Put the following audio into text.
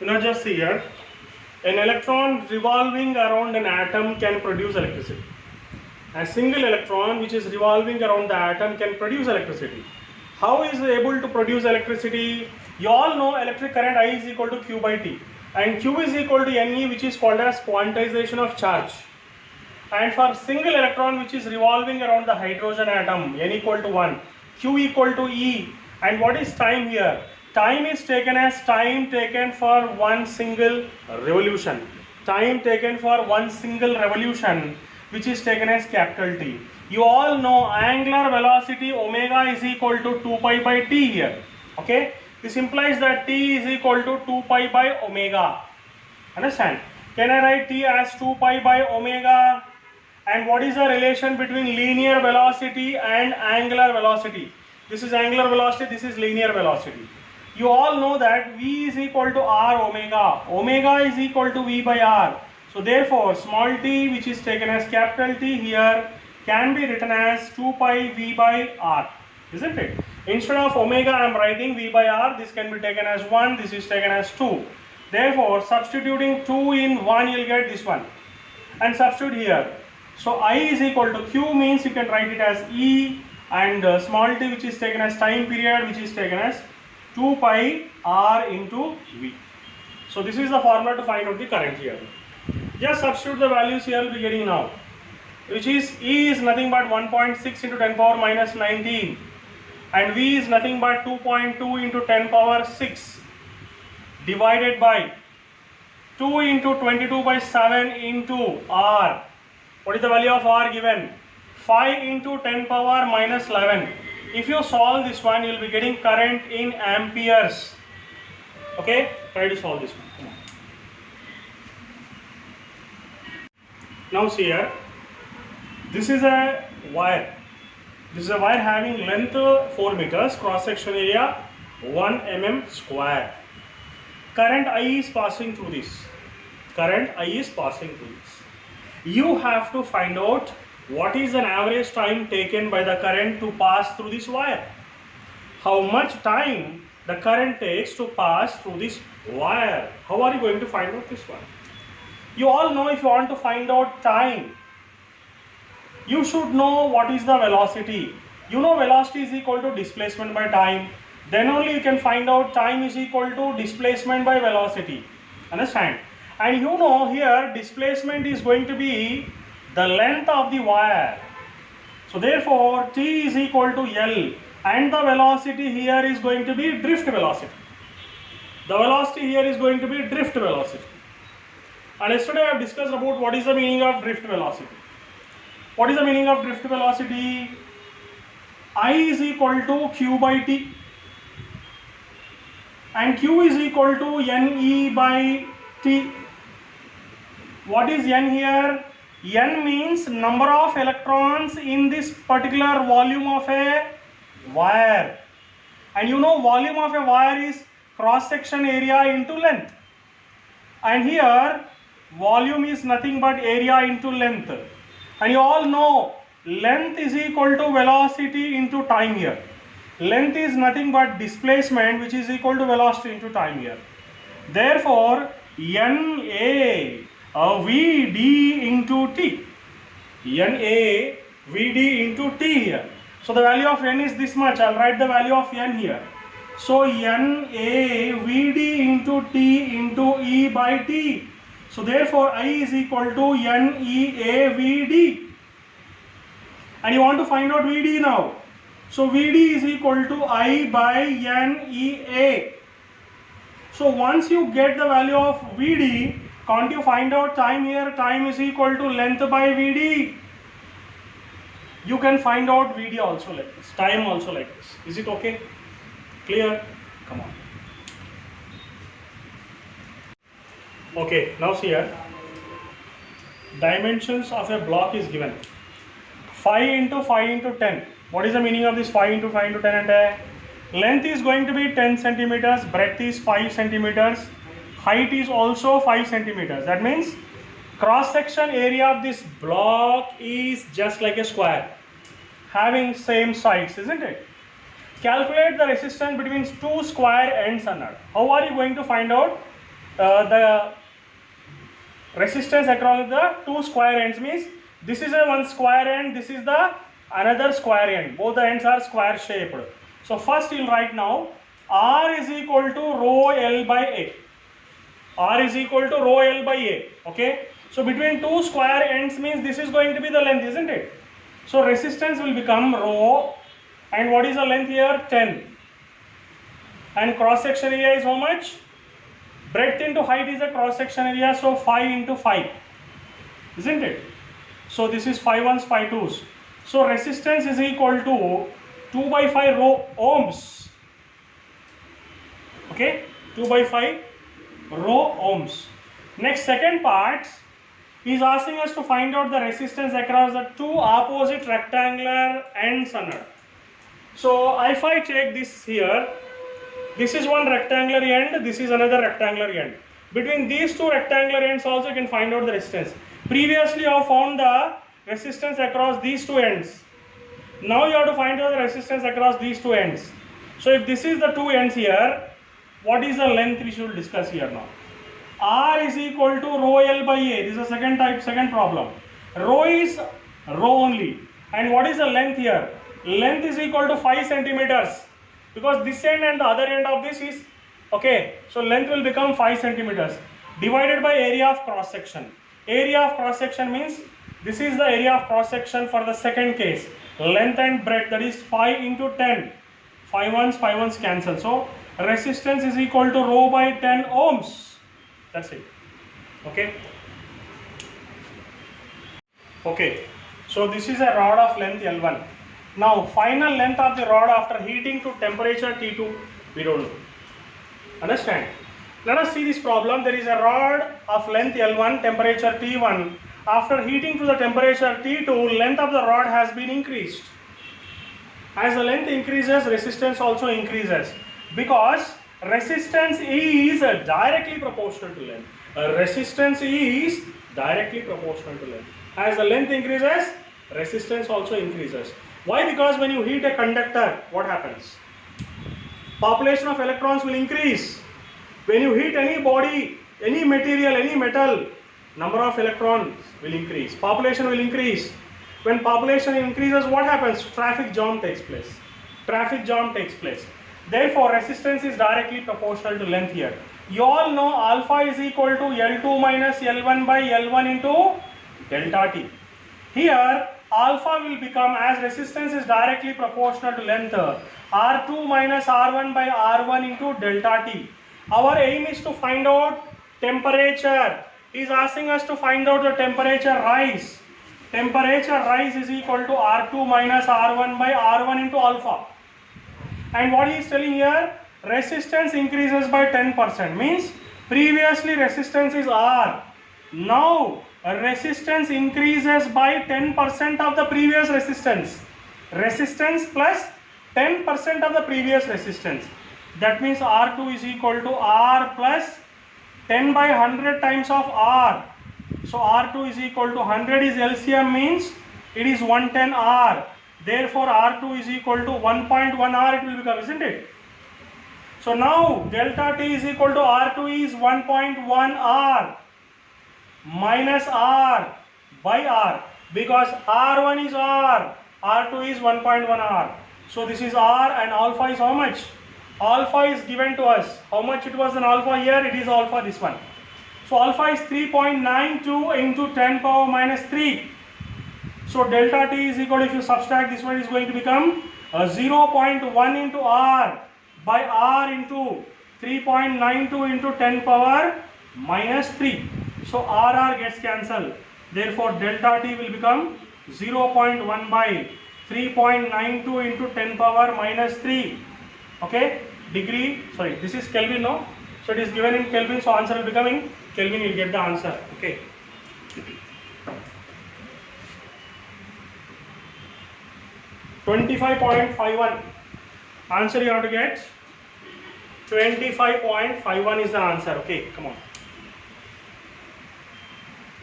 Now just see here, an electron revolving around an atom can produce electricity. A single electron which is revolving around the atom can produce electricity. How is it able to produce electricity? You all know electric current I is equal to Q by T, and Q is equal to Ne, which is called as quantization of charge. And for single electron which is revolving around the hydrogen atom, N equal to 1, Q equal to E. And what is time here? Time is taken as time taken for one single revolution. Time taken for one single revolution, which is taken as capital T. You all know angular velocity omega is equal to 2 pi by T here. Okay? This implies that T is equal to 2 pi by omega. Understand? Can I write T as 2 pi by omega? And what is the relation between linear velocity and angular velocity? This is angular velocity, this is linear velocity. You all know that V is equal to R omega. Omega is equal to V by R. So therefore, small t, which is taken as capital T here, can be written as 2 pi V by R. Isn't it? Instead of omega, I am writing V by R. This can be taken as 1, this is taken as 2. Therefore, substituting 2 in 1, you will get this one. And substitute here. So I is equal to Q means you can write it as E, and small t, which is taken as time period, which is taken as 2 pi R into V. So this is the formula to find out the current here. Just substitute the values here, you will be getting now, which is E is nothing but 1.6 into 10 power minus 19, and V is nothing but 2.2 into 10 power 6 divided by 2 into 22 by 7 into R. What is the value of R given? 5 into 10 power minus 11. If you solve this one, you will be getting current in amperes. Okay, try to solve this one. Come on. Now see here, this is a wire. This is a wire having length 4 meters, cross section area 1 mm square. Current I is passing through this. Current I is passing through this. You have to find out what is an average time taken by the current to pass through this wire. How much time the current takes to pass through this wire. How are you going to find out this one? You all know, if you want to find out time, you should know what is the velocity. You know velocity is equal to displacement by time. Then only you can find out time is equal to displacement by velocity. Understand? And you know here displacement is going to be the length of the wire. So therefore T is equal to L, and the velocity here is going to be drift velocity. The velocity here is going to be drift velocity. And yesterday I have discussed about what is the meaning of drift velocity. What is the meaning of drift velocity? I is equal to Q by T, and Q is equal to Ne by T. What is N here? N means number of electrons in this particular volume of a wire. And you know volume of a wire is cross section area into length. And here volume is nothing but area into length. And you all know length is equal to velocity into time here. Length is nothing but displacement, which is equal to velocity into time here. Therefore, NA Vd into T. NA Vd into T here. So the value of N is this much. I'll write the value of N here. So NA Vd into T into E by T. So therefore I is equal to NEA Vd. And you want to find out Vd now. So Vd is equal to I by NEA. So once you get the value of Vd, can't you find out time here? Time is equal to length by Vd. You can find out Vd also like this, time also like this. Is it okay? Clear? Come on. Okay, now see here. Dimensions of a block is given. 5 into 5 into 10. What is the meaning of this 5 into 5 into 10 and length is going to be 10 centimeters, breadth is 5 centimeters, height is also 5 centimeters. That means cross section area of this block is just like a square having same sides, isn't it? Calculate the resistance between two square ends. How are you going to find out? the resistance across the two square ends means this is a one square end, this is the another square end, both the ends are square shaped. So first you'll write now R is equal to rho L by A. R is equal to rho L by A. Okay. So between two square ends means this is going to be the length, isn't it? So resistance will become rho, and what is the length here? 10. And cross section area is how much? Breadth into height is the cross section area, so 5 into 5, isn't it? So this is 5 ones, 5 twos. So resistance is equal to 2 by 5 rho ohms. Okay, 2 by 5 rho ohms. Next, second part is asking us to find out the resistance across the two opposite rectangular ends on it. So if I take this here, this is one rectangular end, this is another rectangular end. Between these two rectangular ends also you can find out the resistance. Previously I have found the resistance across these two ends. Now you have to find out the resistance across these two ends. So if this is the two ends here, what is the length we should discuss here now? R is equal to rho L by A. This is the second problem. Rho is rho only. And what is the length here? Length is equal to 5 centimeters. Because this end and the other end of this is, okay, so length will become 5 centimeters divided by area of cross section. Area of cross section means this is the area of cross section for the second case. Length and breadth, that is 5 into 10. 5 ones cancel. So resistance is equal to rho by 10 ohms. That's it. Okay. Okay. So this is a rod of length L1. Now final length of the rod after heating to temperature T2, we don't know. Understand? Let us see this problem. There is a rod of length L1, temperature T1. After heating to the temperature T2, length of the rod has been increased. As the length increases, resistance also increases, because resistance is directly proportional to length. Resistance is directly proportional to length. As the length increases, resistance also increases. Why? Because when you heat a conductor, what happens? Population of electrons will increase. When you heat any body, any material, any metal, number of electrons will increase. Population will increase. When population increases, what happens? Traffic jam takes place. Traffic jam takes place. Therefore, resistance is directly proportional to length here. You all know alpha is equal to L2 minus L1 by L1 into delta T. Here, alpha will become, as resistance is directly proportional to length, R2 minus R1 by R1 into delta T. Our aim is to find out temperature. He is asking us to find out the temperature rise. Temperature rise is equal to R2 minus R1 by R1 into alpha. And what he is telling here, resistance increases by 10%, means previously resistance is R. Now resistance increases by 10% of the previous resistance. Resistance plus 10% of the previous resistance. That means R2 is equal to R plus 10 by 100 times of R. So R2 is equal to 100 is LCM, means it is 110 R. Therefore R2 is equal to 1.1 R it will become, isn't it? So now delta T is equal to R2 is 1.1 R minus R by R, because R1 is R, R2 is 1.1 R. So this is R, and alpha is how much? Alpha is given to us. How much it was in alpha here? It is alpha, this one. So alpha is 3.92 into 10 power minus 3. So delta T is equal, if you subtract this one, is going to become 0.1 into R by R into 3.92 into 10 power minus 3. So RR gets cancelled. Therefore delta T will become 0.1 by 3.92 into 10 power minus 3. Okay, degree, sorry, this is Kelvin, no? So it is given in Kelvin, so answer will become in Kelvin, you will get the answer. Okay. $25.51. Answer you have to get 25.51 is the answer. Okay, come on.